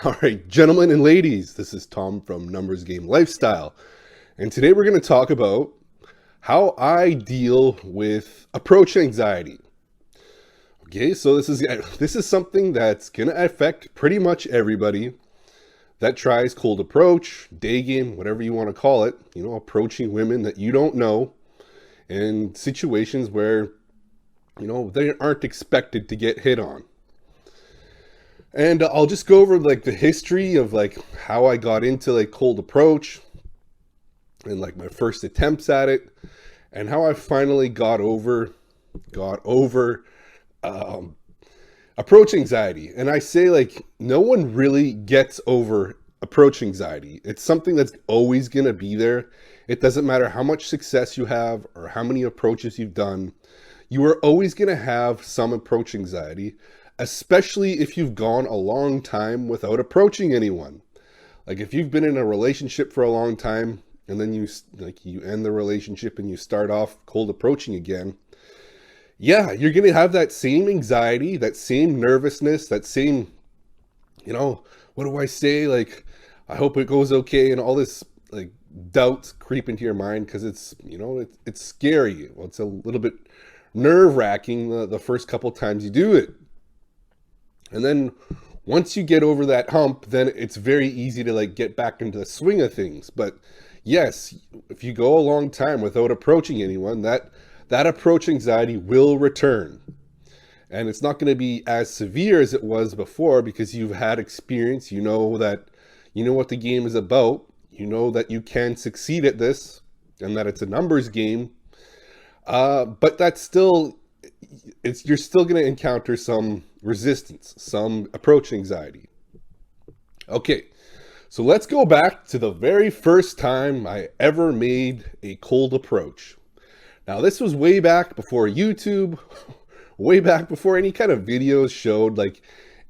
All right, gentlemen and ladies, this is Tom from Numbers Game Lifestyle. And today we're going to talk about how I deal with approach anxiety. Okay, so this is something that's going to affect pretty much everybody that tries cold approach, day game, whatever you want to call it, approaching women that you don't know in situations where, they aren't expected to get hit on. And I'll just go over the history of how I got into cold approach and my first attempts at it, and how I finally got over um, approach anxiety. And I say no one really gets over approach anxiety. It's something that's always going to be there. It doesn't matter how much success you have or how many approaches you've done. You are always going to have some approach anxiety, especially if you've gone a long time without approaching anyone. If you've been in a relationship for a long time and then you end the relationship and you start off cold approaching again, yeah, you're going to have that same anxiety, that same nervousness, that same, what do I say? I hope it goes okay, and all this doubts creep into your mind because it's scary. Well, it's a little bit nerve-wracking the first couple times you do it. And then once you get over that hump, then it's very easy to get back into the swing of things. But yes, if you go a long time without approaching anyone, that approach anxiety will return. And it's not going to be as severe as it was before because you've had experience. You know what the game is about. You know that you can succeed at this and that it's a numbers game. But that's still, you're still going to encounter some resistance, some approach anxiety. Okay, so let's go back to the very first time I ever made a cold approach. Now, this was way back before YouTube, way back before any kind of videos showed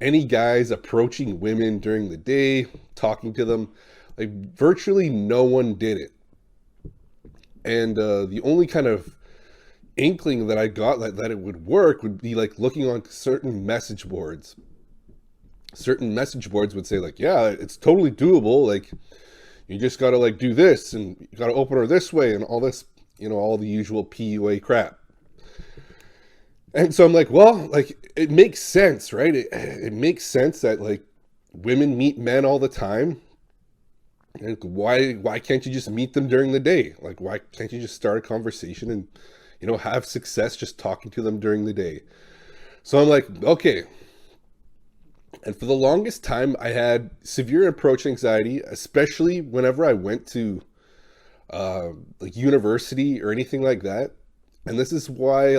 any guys approaching women during the day, talking to them. Virtually no one did it. And the only kind of inkling that I got that it would work would be looking on certain message boards. Certain message boards would say yeah, it's totally doable. You just got to do this and you got to open her this way and all this, all the usual PUA crap. And so I'm well, it makes sense, right? It makes sense that women meet men all the time. And why can't you just meet them during the day? Why can't you just start a conversation and have success just talking to them during the day? So I'm okay. And for the longest time, I had severe approach anxiety, especially whenever I went to university or anything like that. And this is why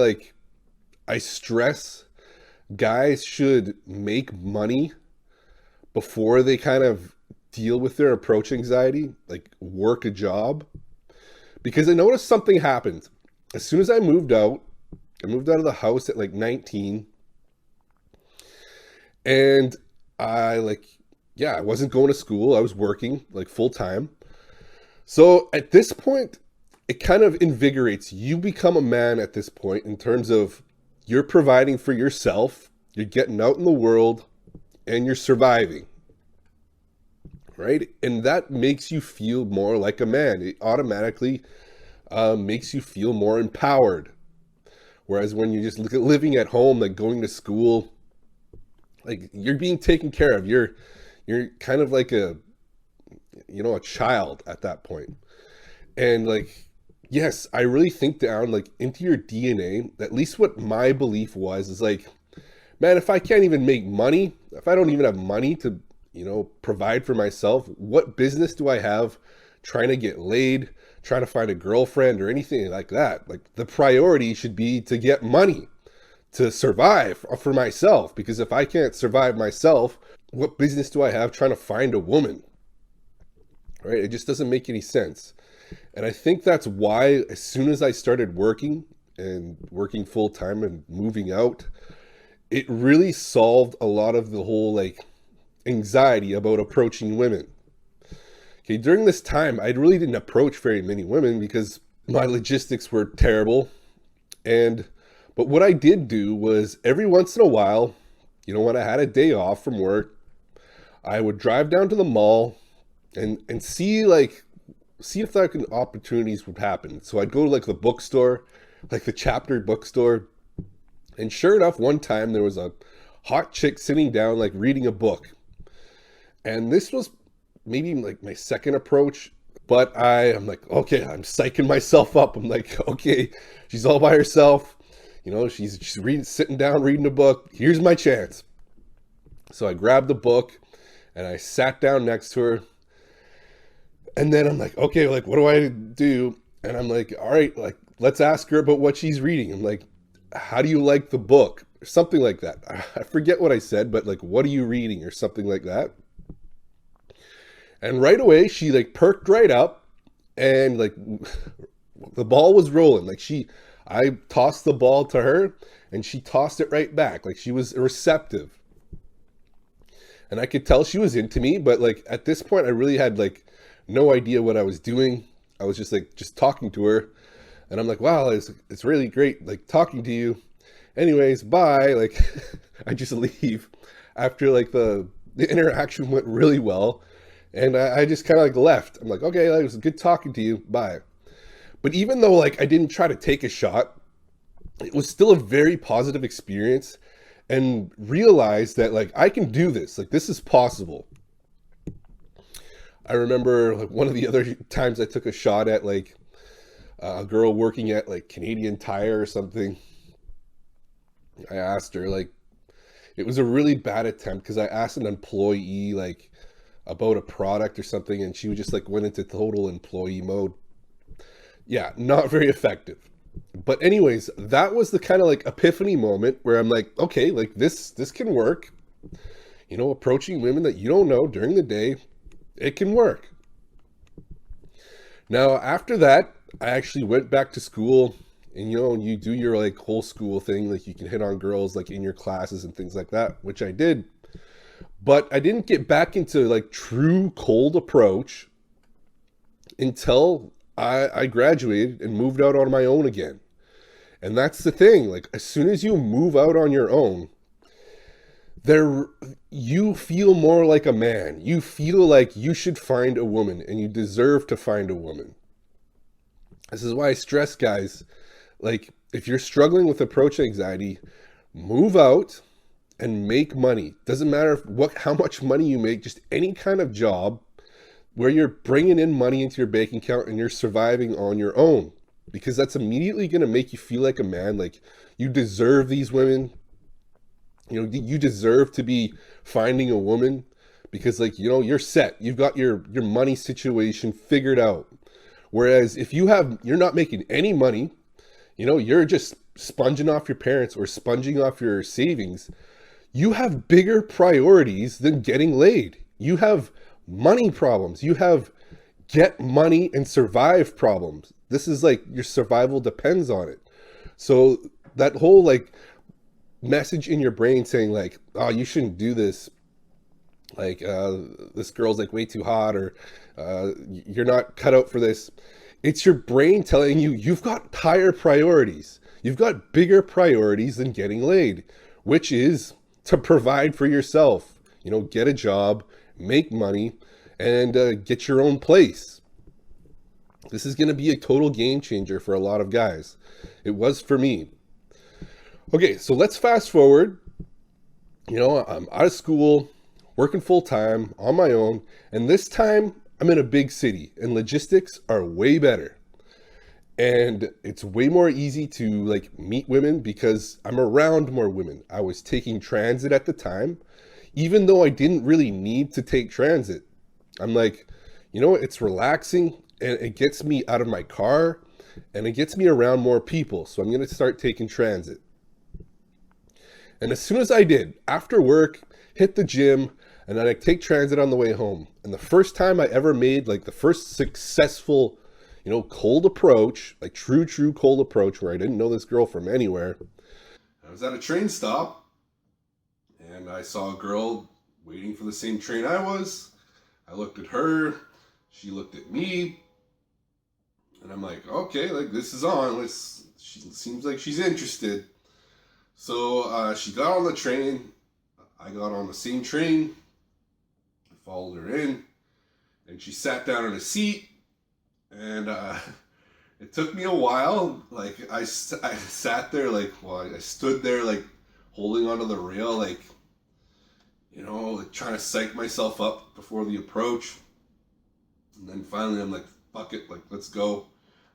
I stress guys should make money before they kind of deal with their approach anxiety, work a job. Because I noticed something happened. As soon as I moved out of the house at 19, and I wasn't going to school. I was working full time. So at this point, it kind of invigorates. You become a man at this point in terms of you're providing for yourself, you're getting out in the world, and you're surviving. Right? And that makes you feel more like a man. It automatically makes you feel more empowered. Whereas when you just look at living at home, going to school, you're being taken care of. You're kind of a child at that point. And yes, I really think down into your DNA, at least what my belief was is man, if I can't even make money, if I don't even have money to provide for myself, what business do I have trying to get laid, trying to find a girlfriend or anything like that? The priority should be to get money, to survive for myself. Because if I can't survive myself, what business do I have trying to find a woman? Right? It just doesn't make any sense. And I think that's why as soon as I started working full time and moving out, it really solved a lot of the whole anxiety about approaching women. Okay, during this time, I really didn't approach very many women because my logistics were terrible. But what I did do was every once in a while, when I had a day off from work, I would drive down to the mall and see if that can opportunities would happen. So I'd go to like the bookstore, like the chapter bookstore, and sure enough, one time there was a hot chick sitting down like reading a book. And this was maybe like my second approach, but I'm like, okay, I'm psyching myself up. I'm like, okay, she's all by herself. She's reading, sitting down, reading a book. Here's my chance. So I grabbed the book and I sat down next to her. And then I'm like, okay, like, what do I do? And I'm like, all right, like, let's ask her about what she's reading. I'm like, how do you like the book? Or something like that. I forget what I said, but like, what are you reading? Or something like that. And right away, she like perked right up and like the ball was rolling. I tossed the ball to her and she tossed it right back. Like she was receptive. And I could tell she was into me, but like at this point, I really had like no idea what I was doing. I was just talking to her. And I'm like, wow, it's really great like talking to you. Anyways, bye. Like I just leave after like the interaction went really well. And I just kind of like left. I'm like, okay, it was good talking to you. Bye. But even though like I didn't try to take a shot, it was still a very positive experience and realized that like I can do this. Like this is possible. I remember like one of the other times I took a shot at like a girl working at like Canadian Tire or something. I asked her like it was a really bad attempt because I asked an employee like about a product or something and she just like went into total employee mode. Yeah, not very effective. But anyways, that was the kind of like epiphany moment where I'm like, okay, like this can work. Approaching women that you don't know during the day, it can work. Now, after that, I actually went back to school and you do your like whole school thing, like you can hit on girls like in your classes and things like that, which I did. But I didn't get back into like true cold approach until I graduated and moved out on my own again. And that's the thing. Like as soon as you move out on your own, there you feel more like a man. You feel like you should find a woman and you deserve to find a woman. This is why I stress guys, like if you're struggling with approach anxiety, move out and make money. Doesn't matter how much money you make, just any kind of job where you're bringing in money into your bank account and you're surviving on your own, because that's immediately going to make you feel like a man. Like you deserve these women. You deserve to be finding a woman because like, you're set. You've got your money situation figured out. Whereas if you're not making any money, you're just sponging off your parents or sponging off your savings. You have bigger priorities than getting laid. You have money problems. You have get money and survive problems. This is like your survival depends on it. So that whole like message in your brain saying like, oh, you shouldn't do this. Like this girl's like way too hot or you're not cut out for this. It's your brain telling you you've got higher priorities. You've got bigger priorities than getting laid, which is to provide for yourself. Get a job, make money, and get your own place. This is going to be a total game changer for a lot of guys. It was for me. Okay, so let's fast forward. I'm out of school, working full time on my own, and this time I'm in a big city and logistics are way better. And it's way more easy to like meet women because I'm around more women. I was taking transit at the time, even though I didn't really need to take transit. I'm like, it's relaxing and it gets me out of my car and it gets me around more people. So I'm going to start taking transit. And as soon as I did, after work, hit the gym, and then I take transit on the way home. And the first time I ever made like the first successful, cold approach, like true cold approach where I didn't know this girl from anywhere. I was at a train stop and I saw a girl waiting for the same train I was. I looked at her, she looked at me, and I'm like, okay, like this is on. She seems like she's interested. So she got on the train. I got on the same train. followed her in, and she sat down in a seat, and it took me a while. Like, I sat there, like, well, I stood there, like, holding onto the rail, like, like trying to psych myself up before the approach. And then finally I'm like, fuck it, like, let's go.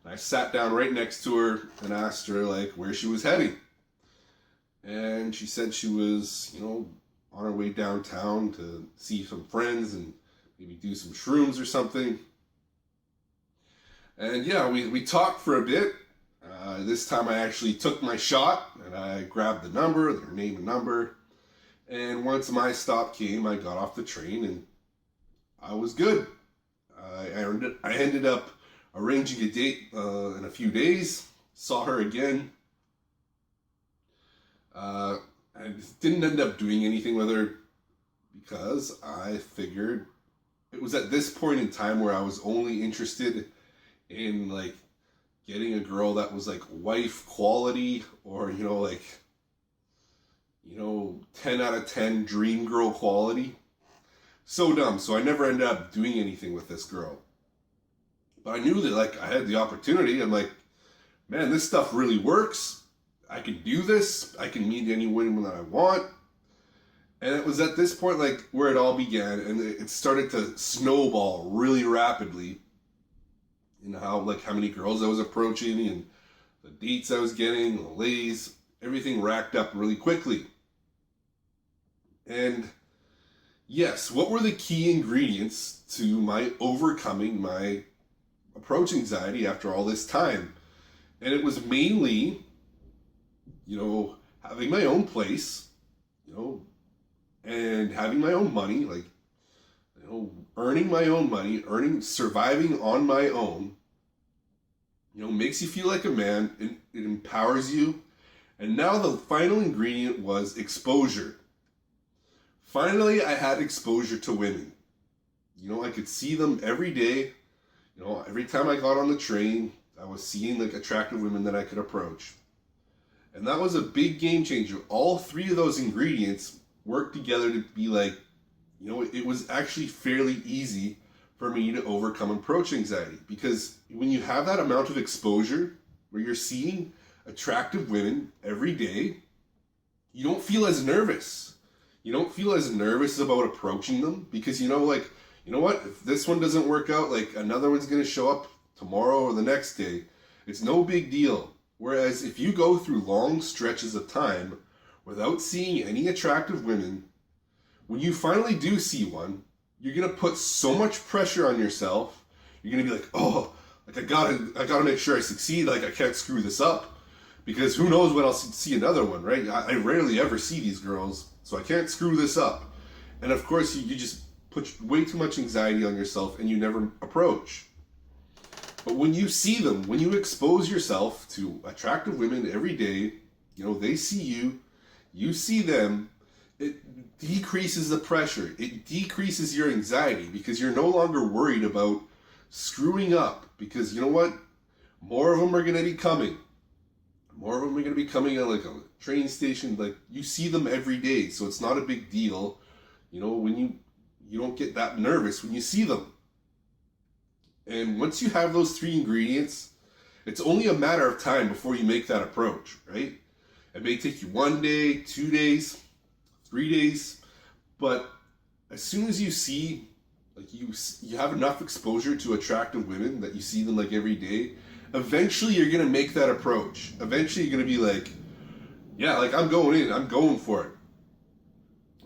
And I sat down right next to her and asked her, like, where she was heading. And she said she was, on her way downtown to see some friends and maybe do some shrooms or something. And yeah, we talked for a bit. This time I actually took my shot and I grabbed the number, their name and number. And once my stop came, I got off the train and I was good. I ended up arranging a date in a few days. Saw her again. I didn't end up doing anything with her because I figured it was at this point in time where I was only interested in, like, getting a girl that was, like, wife quality, or 10 out of 10 dream girl quality. So dumb. So I never ended up doing anything with this girl. But I knew that, like, I had the opportunity. I'm like, man, this stuff really works. I can do this. I can meet any woman that I want. And it was at this point, like, where it all began, and it started to snowball really rapidly. How many girls I was approaching, and the dates I was getting, the ladies, everything racked up really quickly. And yes, what were the key ingredients to my overcoming my approach anxiety after all this time? And it was mainly, having my own place, and having my own money, like, earning my own money, surviving on my own, makes you feel like a man. It empowers you. And now the final ingredient was exposure. Finally, I had exposure to women. I could see them every day. Every time I got on the train, I was seeing, like, attractive women that I could approach. And that was a big game changer. All three of those ingredients worked together to be like, it was actually fairly easy for me to overcome approach anxiety. Because when you have that amount of exposure, where you're seeing attractive women every day, you don't feel as nervous. You don't feel as nervous about approaching them, because what? If this one doesn't work out, like, another one's going to show up tomorrow or the next day. It's no big deal. Whereas if you go through long stretches of time without seeing any attractive women, when you finally do see one, you're going to put so much pressure on yourself. You're going to be like, oh, like, I gotta make sure I succeed. Like, I can't screw this up, because who knows when I'll see another one, right? I rarely ever see these girls, so I can't screw this up. And of course, you just put way too much anxiety on yourself, and you never approach. But when you see them, when you expose yourself to attractive women every day, they see you, you see them, it decreases the pressure. It decreases your anxiety, because you're no longer worried about screwing up. Because you know what? More of them are going to be coming. More of them are going to be coming at, like, a train station. Like, you see them every day, so it's not a big deal. When you don't get that nervous when you see them. And once you have those three ingredients, it's only a matter of time before you make that approach, right? It may take you 1 day, 2 days, 3 days, but as soon as you see, like, you have enough exposure to attractive women that you see them, like, every day, eventually you're going to make that approach. Eventually you're going to be like, yeah, like, I'm going for it.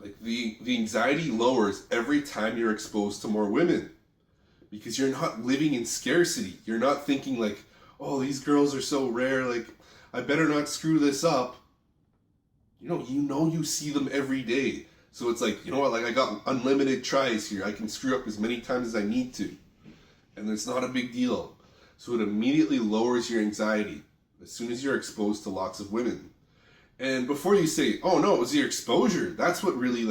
Like, the anxiety lowers every time you're exposed to more women, because you're not living in scarcity. You're not thinking like, oh, these girls are so rare, like, I better not screw this up. You see them every day. So it's like, like, I got unlimited tries here. I can screw up as many times as I need to. And it's not a big deal. So it immediately lowers your anxiety as soon as you're exposed to lots of women. And before you say, oh no, it was your exposure, that's what really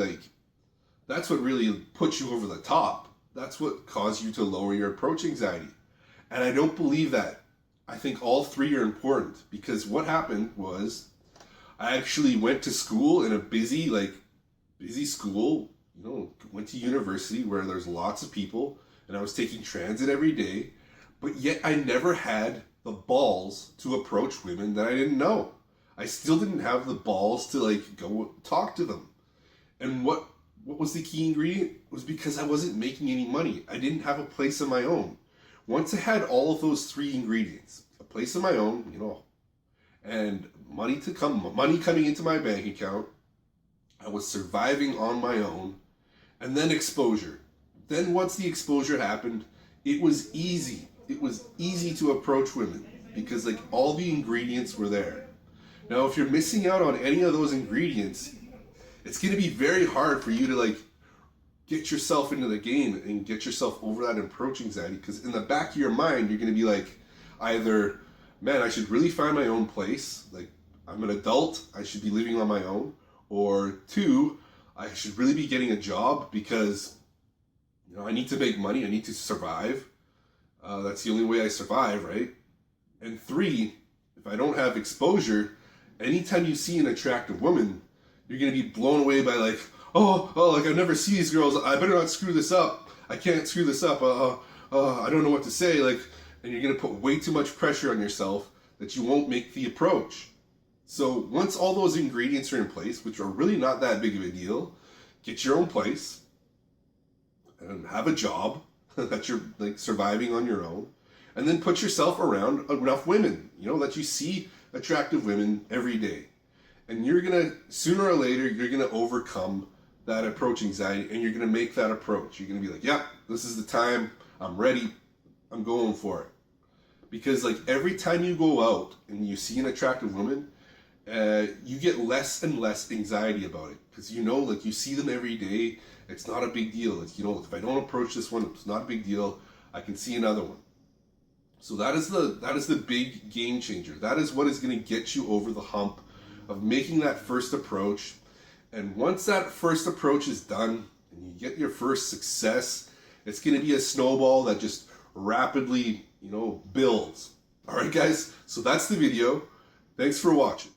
puts you over the top. That's what caused you to lower your approach anxiety. And I don't believe that. I think all three are important, because what happened was I actually went to school in a busy school, went to university where there's lots of people and I was taking transit every day, but yet I never had the balls to approach women that I didn't know. I still didn't have the balls to like go talk to them. And what was the key ingredient? It was because I wasn't making any money. I didn't have a place of my own. Once I had all of those three ingredients, a place of my own, and money coming into my bank account, I was surviving on my own, and then exposure. Then once the exposure happened, it was easy. It was easy to approach women because like all the ingredients were there. Now, if you're missing out on any of those ingredients, it's going to be very hard for you to like get yourself into the game and get yourself over that approach anxiety, because in the back of your mind, you're going to be like, either, man, I should really find my own place. Like, I'm an adult. I should be living on my own. Or two, I should really be getting a job because, I need to make money. I need to survive. That's the only way I survive, right? And three, if I don't have exposure, anytime you see an attractive woman, you're going to be blown away by like, like I've never seen these girls. I better not screw this up. I can't screw this up. I don't know what to say. Like, and you're going to put way too much pressure on yourself that you won't make the approach. So once all those ingredients are in place, which are really not that big of a deal, get your own place and have a job that you're like surviving on your own, and then put yourself around enough women, that you see attractive women every day. And you're going to, sooner or later, you're going to overcome that approach anxiety and you're going to make that approach. You're going to be like, yeah, this is the time. I'm ready. I'm going for it. Because like every time you go out and you see an attractive woman, you get less and less anxiety about it. Because like you see them every day. It's not a big deal. It's, if I don't approach this one, it's not a big deal. I can see another one. So that is the big game changer. That is what is going to get you over the hump of making that first approach. And once that first approach is done and you get your first success, it's going to be a snowball that just rapidly, builds. All right, guys. So that's the video. Thanks for watching.